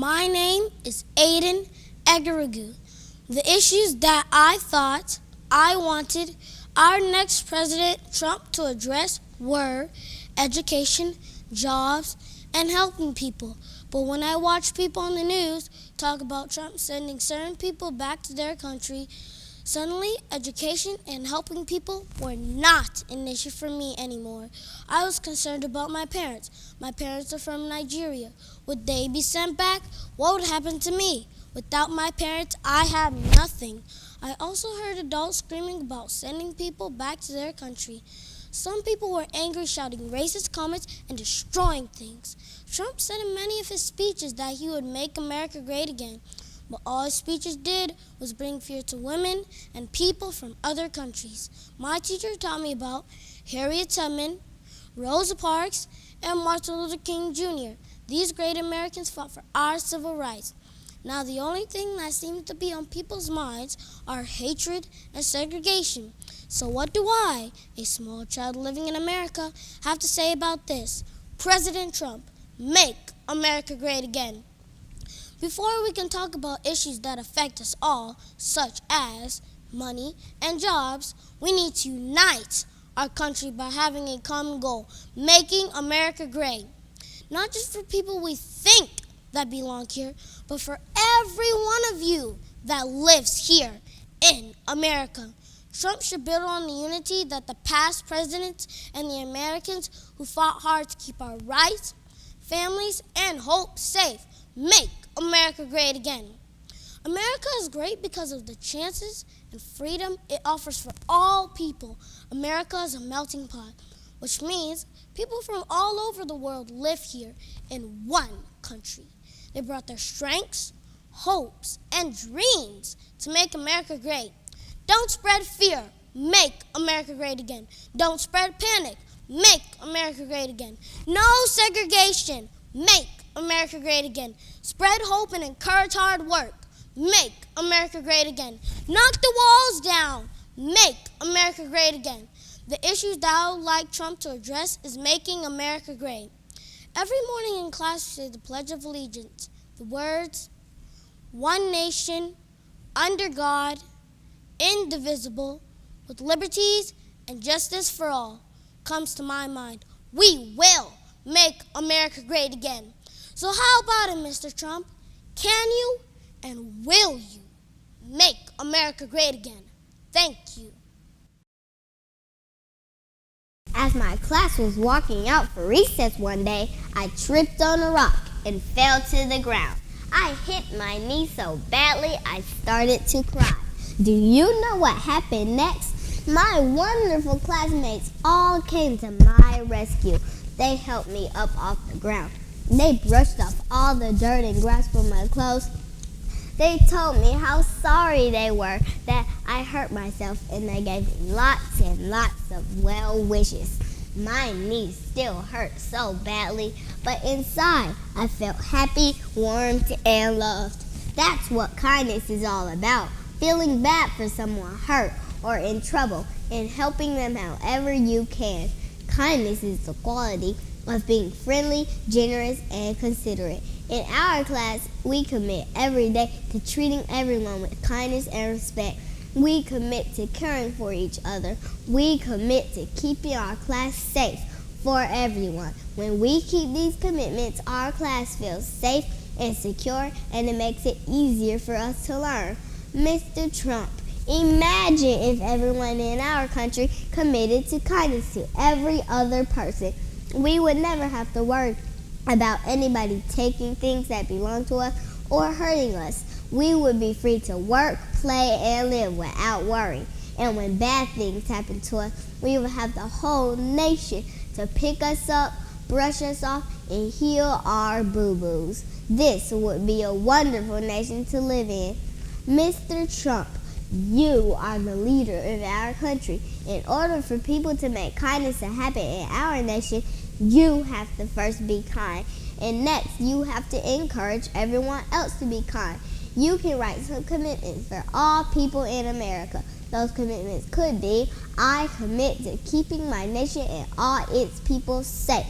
My name is Aidan Egorugwu. The issues that I thought I wanted our next President Trump to address were education, jobs, and helping people. But when I watch people on the news talk about Trump sending certain people back to their country, suddenly education and helping people were not an issue for me anymore. I was concerned about my parents. My parents are from Nigeria. Would they be sent back? What would happen to me? Without my parents, I have nothing. I also heard adults screaming about sending people back to their country. Some people were angry, shouting racist comments and destroying things. Trump said in many of his speeches that he would make America great again, but all his speeches did was bring fear to women and people from other countries. My teacher taught me about Harriet Tubman, Rosa Parks, and Martin Luther King Jr. These great Americans fought for our civil rights. Now the only thing that seems to be on people's minds are hatred and segregation. So what do I, a small child living in America, have to say about this? President Trump, make America great again. Before we can talk about issues that affect us all, such as money and jobs, we need to unite our country by having a common goal, making America great. Not just for people we think that belong here, but for every one of you that lives here in America. Trump should build on the unity that the past presidents and the Americans who fought hard to keep our rights, families, and hope safe make America great again. America is great because of the chances and freedom it offers for all people. America is a melting pot, which means people from all over the world live here in one country. They brought their strengths, hopes, and dreams to make America great. Don't spread fear, make America great again. Don't spread panic, make America great again. No segregation, make America great again. Spread hope and encourage hard work, make America great again. Knock the walls down, make America great again. The issues that I would like Trump to address is making America great. Every morning in class we say the Pledge of Allegiance. The words, one nation, under God, indivisible, with liberties and justice for all, comes to my mind. We will make America great again. So how about it, Mr. Trump? Can you and will you make America great again? Thank you. As my class was walking out for recess one day, I tripped on a rock and fell to the ground. I hit my knee so badly I started to cry. Do you know what happened next? My wonderful classmates all came to my rescue. They helped me up off the ground. They brushed off all the dirt and grass from my clothes. They told me how sorry they were that I hurt myself, and they gave me lots and lots of well wishes. My knee still hurt so badly, but inside I felt happy, warmed, and loved. That's what kindness is all about, feeling bad for someone hurt or in trouble and helping them however you can. Kindness is the quality of being friendly, generous, and considerate. In our class, we commit every day to treating everyone with kindness and respect. We commit to caring for each other. We commit to keeping our class safe for everyone. When we keep these commitments, our class feels safe and secure, and it makes it easier for us to learn. Mr. Trump, imagine if everyone in our country committed to kindness to every other person. We would never have to worry about anybody taking things that belong to us or hurting us. We would be free to work, play, and live without worry. And when bad things happen to us, we would have the whole nation to pick us up, brush us off, and heal our boo-boos. This would be a wonderful nation to live in. Mr. Trump, you are the leader of our country. In order for people to make kindness a habit in our nation, you have to first be kind. And next, you have to encourage everyone else to be kind. You can write some commitments for all people in America. Those commitments could be, I commit to keeping my nation and all its people safe.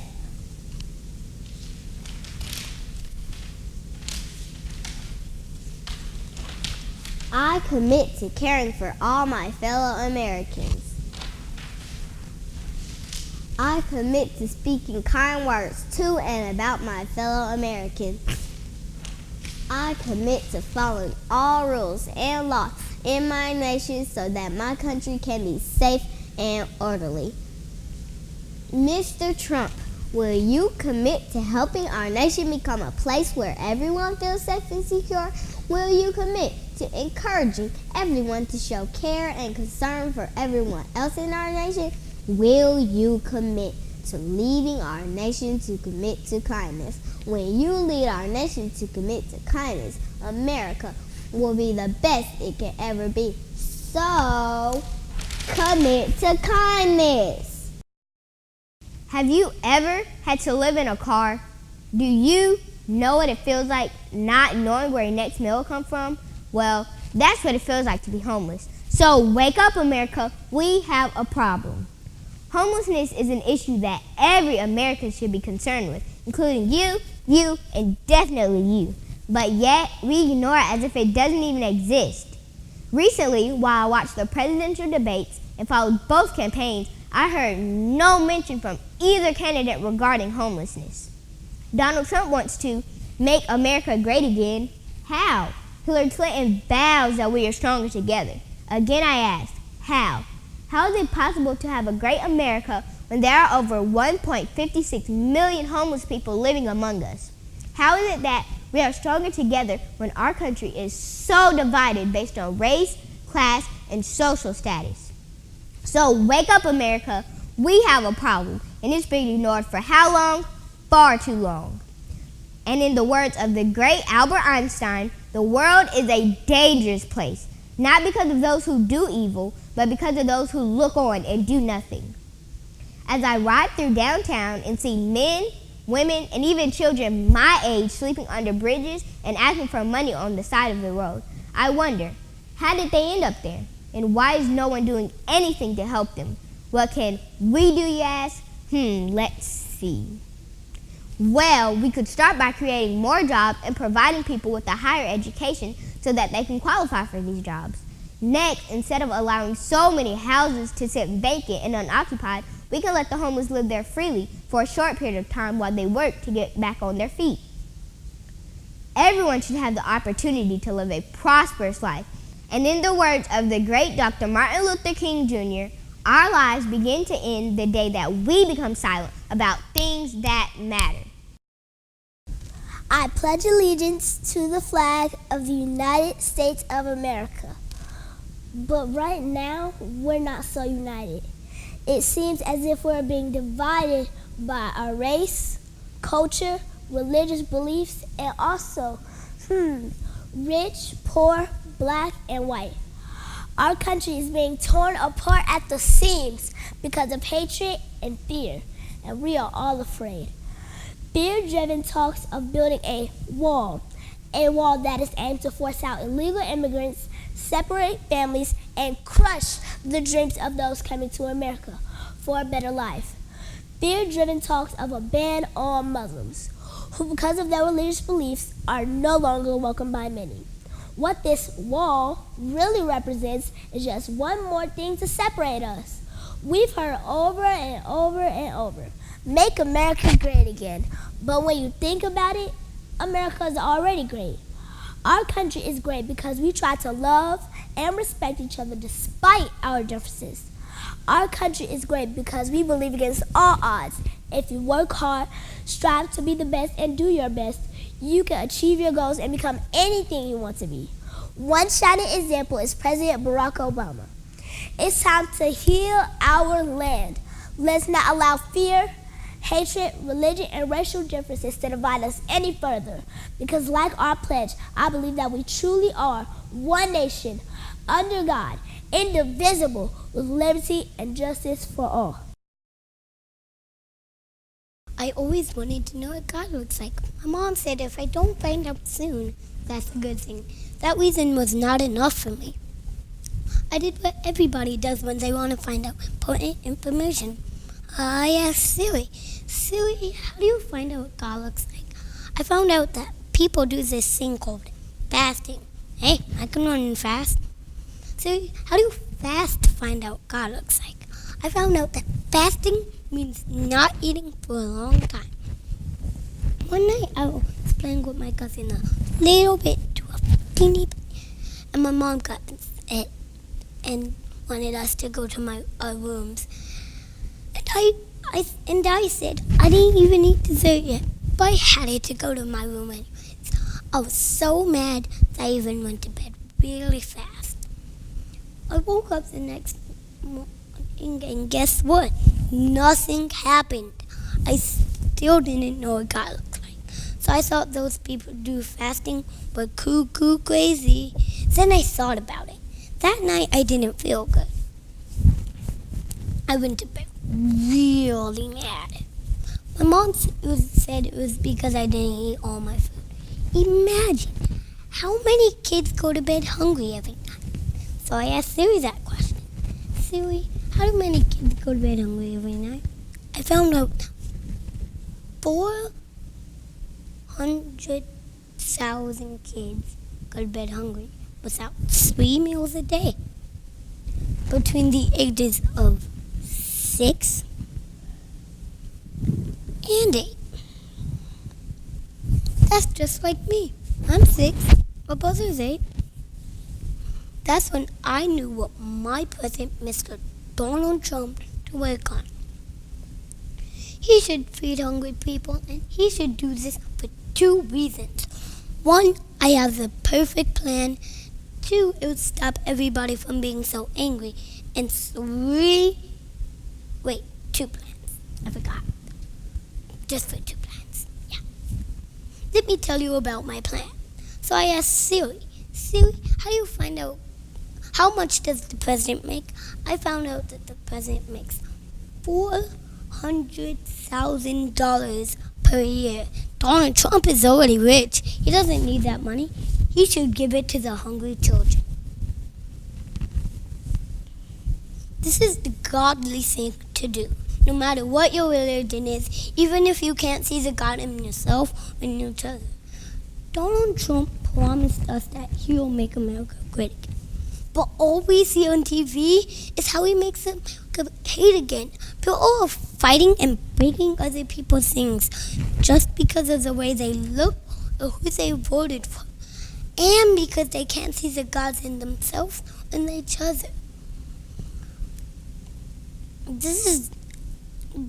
I commit to caring for all my fellow Americans. I commit to speaking kind words to and about my fellow Americans. I commit to following all rules and laws in my nation so that my country can be safe and orderly. Mr. Trump, will you commit to helping our nation become a place where everyone feels safe and secure? Will you commit to encouraging everyone to show care and concern for everyone else in our nation? Will you commit to leading our nation to commit to kindness? When you lead our nation to commit to kindness, America will be the best it can ever be. So, commit to kindness. Have you ever had to live in a car? Do you know what it feels like not knowing where your next meal will come from? Well, that's what it feels like to be homeless. So wake up, America. We have a problem. Homelessness is an issue that every American should be concerned with, including you, and definitely you. But yet, we ignore it as if it doesn't even exist. Recently, while I watched the presidential debates and followed both campaigns, I heard no mention from either candidate regarding homelessness. Donald Trump wants to make America great again. How? Hillary Clinton vows that we are stronger together. Again, I ask, how? How is it possible to have a great America when there are over 1.56 million homeless people living among us? How is it that we are stronger together when our country is so divided based on race, class, and social status? So wake up, America. We have a problem, and it's been ignored for how long? Far too long. And in the words of the great Albert Einstein, the world is a dangerous place, not because of those who do evil, but because of those who look on and do nothing. As I ride through downtown and see men, women, and even children my age sleeping under bridges and asking for money on the side of the road, I wonder, how did they end up there? And why is no one doing anything to help them? What can we do, you ask? Let's see. Well, we could start by creating more jobs and providing people with a higher education so that they can qualify for these jobs. Next, instead of allowing so many houses to sit vacant and unoccupied, we can let the homeless live there freely for a short period of time while they work to get back on their feet. Everyone should have the opportunity to live a prosperous life. And in the words of the great Dr. Martin Luther King Jr., our lives begin to end the day that we become silent about things that matter. I pledge allegiance to the flag of the United States of America. But right now, we're not so united. It seems as if we're being divided by our race, culture, religious beliefs, and also, rich, poor, black, and white. Our country is being torn apart at the seams because of hatred and fear, and we are all afraid. Fear-driven talks of building a wall that is aimed to force out illegal immigrants, separate families, and crush the dreams of those coming to America for a better life. Fear-driven talks of a ban on Muslims, who because of their religious beliefs are no longer welcomed by many. What this wall really represents is just one more thing to separate us. We've heard over and over and over, make America great again. But when you think about it, America is already great. Our country is great because we try to love and respect each other despite our differences. Our country is great because we believe against all odds. If you work hard, strive to be the best, and do your best, you can achieve your goals and become anything you want to be. One shining example is President Barack Obama. It's time to heal our land. Let's not allow fear, hatred, religion, and racial differences to divide us any further. Because like our pledge, I believe that we truly are one nation, under God, indivisible, with liberty and justice for all. I always wanted to know what God looks like. My mom said if I don't find out soon, that's a good thing. That reason was not enough for me. I did what everybody does when they want to find out important information. I asked Siri, how do you find out what God looks like? I found out that people do this thing called fasting. Hey, I can run fast. So, how do you fast to find out what God looks like? I found out that fasting means not eating for a long time. One night I was playing with my cousin a little bit to a teeny bit, and my mom got it and wanted us to go to our rooms. And I said I didn't even eat dessert yet, but I had it to go to my room anyways. I was so mad that I even went to bed really fast. I woke up the next morning and guess what? Nothing happened. I still didn't know what God looked like. So I thought those people do fasting were cuckoo crazy. Then I thought about it. That night I didn't feel good. I went to bed really mad. My mom said it was because I didn't eat all my food. Imagine how many kids go to bed hungry every night. So I asked Siri that question. Siri, how do many kids go to bed hungry every night? I found out 400,000 kids go to bed hungry without 3 meals a day between the ages of 6 and 8. That's just like me. I'm 6. My brother's 8. That's when I knew what my president, Mr. Donald Trump, to work on. He should feed hungry people, and he should do this for 2 reasons. 1, I have the perfect plan. 2, it would stop everybody from being so angry. And 3, 2 plans. I forgot. Just for 2 plans. Yeah. Let me tell you about my plan. So I asked Siri, how do you find out how much does the president make? I found out that the president makes $400,000 per year. Donald Trump is already rich. He doesn't need that money. He should give it to the hungry children. This is the godly thing to do. No matter what your religion is, even if you can't see the God in yourself or in each other. Donald Trump promised us that he will make America great again. But all we see on TV is how he makes America hate again. People are fighting and breaking other people's things just because of the way they look or who they voted for. And because they can't see the gods in themselves and each other. This is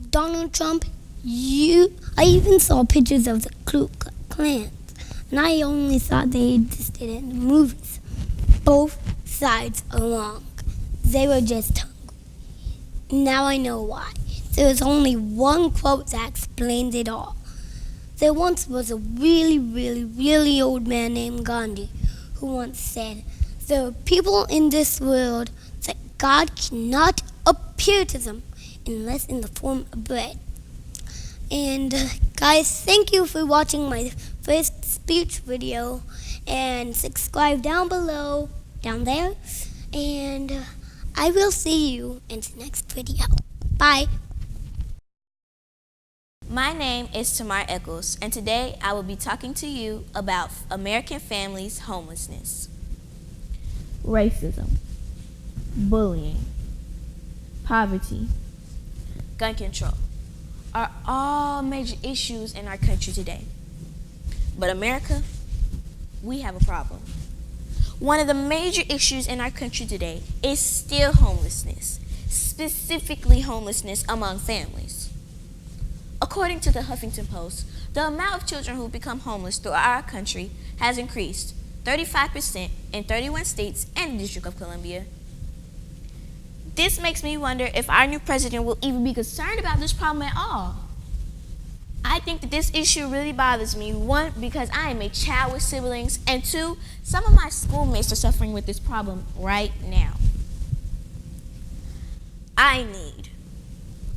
Donald Trump. I even saw pictures of the Ku Klux Klan. And I only thought they existed in the movies. Both sides are wrong. They were just hungry. Now I know why. There was only one quote that explains it all. There once was a really, really, really old man named Gandhi who once said, there are people in this world that God cannot appear to them unless in the form of bread. And guys, thank you for watching my first speech video, and subscribe down below, down there, and I will see you in the next video. Bye. My name is Tamar Echols, and today I will be talking to you about American families' homelessness. Racism, bullying, poverty, Gun control are all major issues in our country today. But America, we have a problem. One of the major issues in our country today is still homelessness, specifically homelessness among families. According to the Huffington Post, the amount of children who become homeless throughout our country has increased 35% in 31 states and the District of Columbia. This makes me wonder if our new president will even be concerned about this problem at all. I think that this issue really bothers me, 1, because I am a child with siblings, and 2, some of my schoolmates are suffering with this problem right now.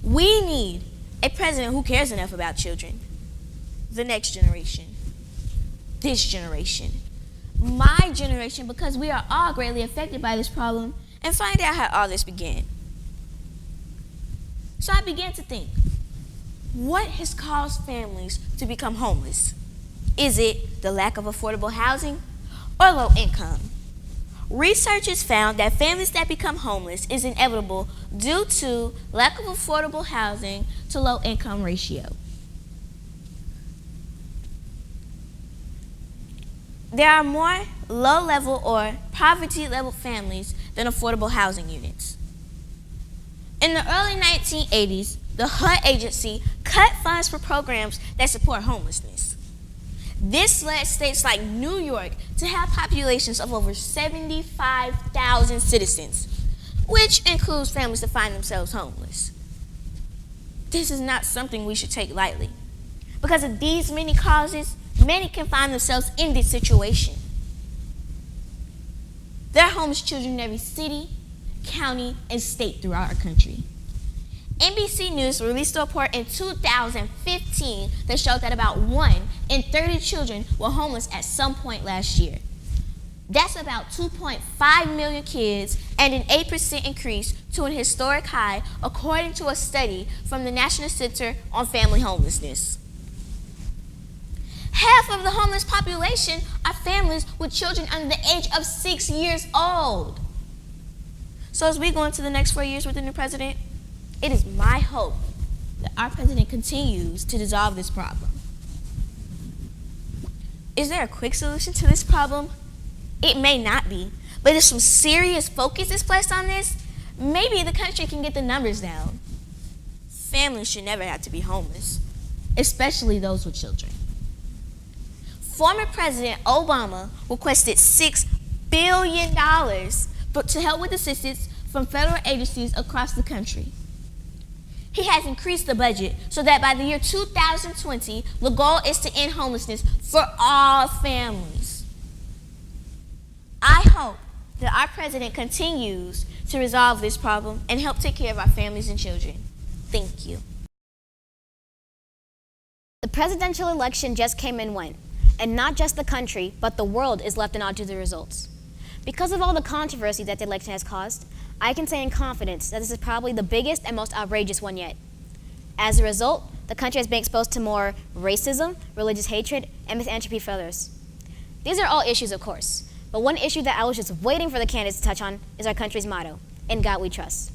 We need a president who cares enough about children, the next generation, this generation, my generation, because we are all greatly affected by this problem, and find out how all this began. So I began to think, what has caused families to become homeless? Is it the lack of affordable housing? or low income. Researchers found that families that become homeless is inevitable due to lack of affordable housing to low income ratio. There are more low-level or poverty-level families than affordable housing units. In the early 1980s, the HUD agency cut funds for programs that support homelessness. This led states like New York to have populations of over 75,000 citizens, which includes families that find themselves homeless. This is not something we should take lightly. Because of these many causes, many can find themselves in this situation. There are homeless children in every city, county, and state throughout our country. NBC News released a report in 2015 that showed that about 1 in 30 children were homeless at some point last year. That's about 2.5 million kids and an 8% increase to an historic high, according to a study from the National Center on Family Homelessness. Half of the homeless population are families with children under the age of 6 years old. So as we go into the next 4 years with the new president, it is my hope that our president continues to dissolve this problem. Is there a quick solution to this problem? It may not be, but if some serious focus is placed on this, maybe the country can get the numbers down. Families should never have to be homeless, especially those with children. Former President Obama requested $6 billion to help with assistance from federal agencies across the country. He has increased the budget so that by the year 2020, the goal is to end homelessness for all families. I hope that our president continues to resolve this problem and help take care of our families and children. Thank you. The presidential election just came and went, and not just the country, but the world is left in awe to the results. Because of all the controversy that the election has caused, I can say in confidence that this is probably the biggest and most outrageous one yet. As a result, the country has been exposed to more racism, religious hatred, and misanthropy for others. These are all issues, of course, but one issue that I was just waiting for the candidates to touch on is our country's motto, "In God We Trust."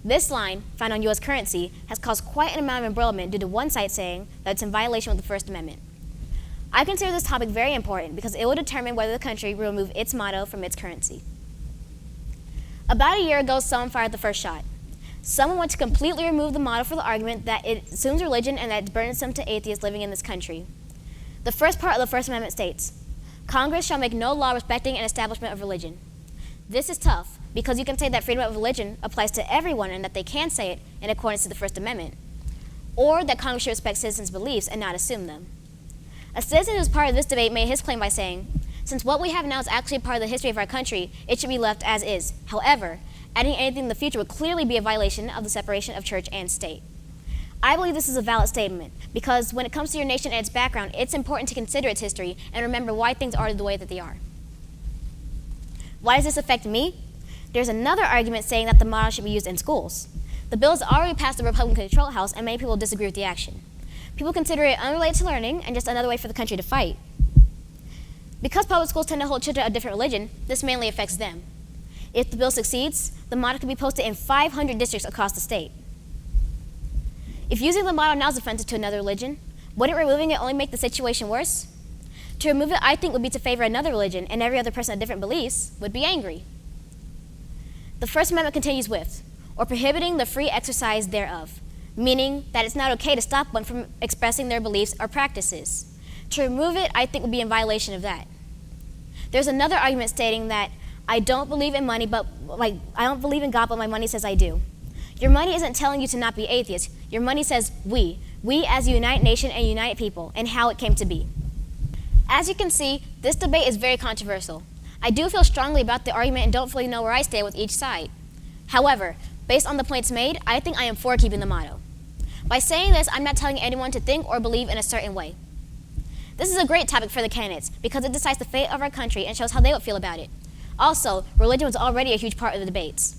This line, found on U.S. currency, has caused quite an amount of embroilment due to one site saying that it's in violation with the First Amendment. I consider this topic very important because it will determine whether the country will remove its motto from its currency. About a year ago, someone fired the first shot. Someone wants to completely remove the motto for the argument that it assumes religion and that it's burdensome to atheists living in this country. The first part of the First Amendment states, "Congress shall make no law respecting an establishment of religion." This is tough because you can say that freedom of religion applies to everyone and that they can say it in accordance to the First Amendment, or that Congress should respect citizens' beliefs and not assume them. A citizen who was part of this debate made his claim by saying, "Since what we have now is actually part of the history of our country, it should be left as is. However, adding anything in the future would clearly be a violation of the separation of church and state." I believe this is a valid statement because when it comes to your nation and its background, it's important to consider its history and remember why things are the way that they are. Why does this affect me? There's another argument saying that the motto should be used in schools. The bill has already passed the Republican-controlled House, and many people disagree with the action. People consider it unrelated to learning and just another way for the country to fight. Because public schools tend to hold children of different religion, this mainly affects them. If the bill succeeds, the motto could be posted in 500 districts across the state. If using the motto now is offensive to another religion, wouldn't removing it only make the situation worse? To remove it, I think, would be to favor another religion, and every other person of different beliefs would be angry. The First Amendment continues with, "or prohibiting the free exercise thereof," meaning that it's not okay to stop one from expressing their beliefs or practices. To remove it, I think, would be in violation of that. There's another argument stating that I don't believe in money, I don't believe in God, but my money says I do. Your money isn't telling you to not be atheist. Your money says we as a united nation and united people, and how it came to be. As you can see, this debate is very controversial. I do feel strongly about the argument and don't fully know where I stand with each side. However, based on the points made, I think I am for keeping the motto. By saying this, I'm not telling anyone to think or believe in a certain way. This is a great topic for the candidates because it decides the fate of our country and shows how they would feel about it. Also, religion was already a huge part of the debates.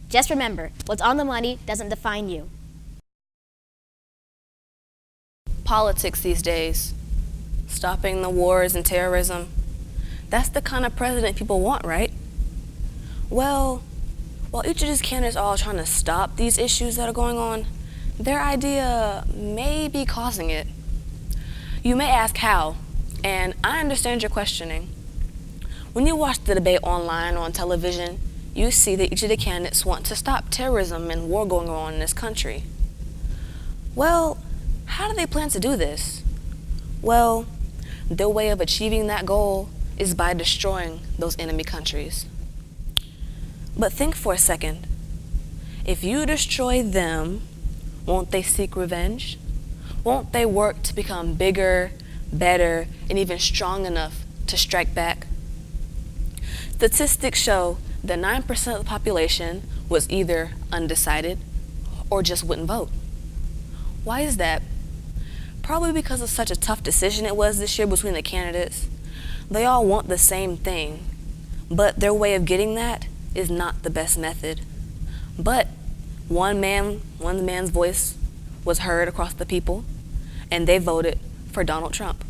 Just remember, what's on the money doesn't define you. Politics these days, stopping the wars and terrorism, That's the kind of president people want, right? Well, while each of these candidates are all trying to stop these issues that are going on, their idea may be causing it. You may ask how, and I understand your questioning. When you watch the debate online or on television, you see that each of the candidates want to stop terrorism and war going on in this country. Well, how do they plan to do this? Well, their way of achieving that goal is by destroying those enemy countries. But think for a second. If you destroy them, won't they seek revenge? Won't they work to become bigger, better, and even strong enough to strike back? Statistics show that 9% of the population was either undecided or just wouldn't vote. Why is that? Probably because of such a tough decision it was this year between the candidates. They all want the same thing, but their way of getting that is not the best method. But one man's voice was heard across the people, and they voted for Donald Trump.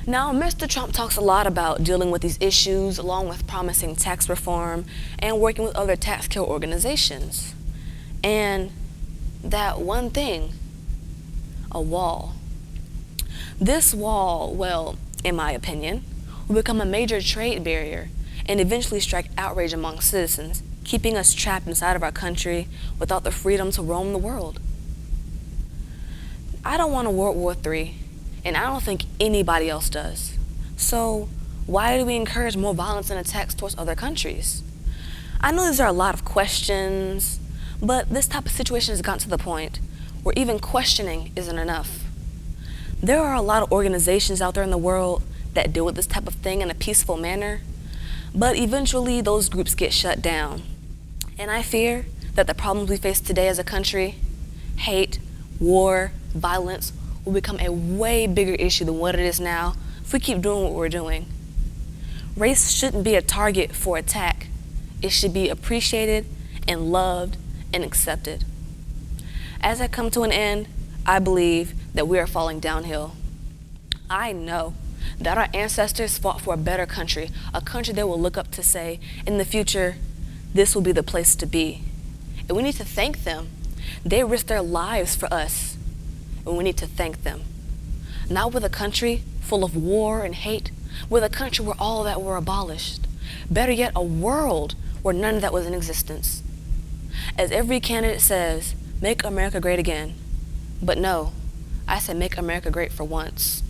Now, Mr. Trump talks a lot about dealing with these issues, along with promising tax reform and working with other tax care organizations. And that one thing, a wall. This wall, well, in my opinion, will become a major trade barrier and eventually strike outrage among citizens, keeping us trapped inside of our country without the freedom to roam the world. I don't want a World War III, and I don't think anybody else does. So why do we encourage more violence and attacks towards other countries? I know there are a lot of questions, but this type of situation has gotten to the point where even questioning isn't enough. There are a lot of organizations out there in the world that deal with this type of thing in a peaceful manner, but eventually those groups get shut down. And I fear that the problems we face today as a country, hate, war, violence, will become a way bigger issue than what it is now if we keep doing what we're doing. Race shouldn't be a target for attack. It should be appreciated and loved and accepted. As I come to an end, I believe that we are falling downhill. I know that our ancestors fought for a better country, a country they will look up to say, in the future, this will be the place to be. And we need to thank them. They risked their lives for us, and we need to thank them. Not with a country full of war and hate, with a country where all that were abolished. Better yet, a world where none of that was in existence. As every candidate says, make America great again. But no, I say make America great for once.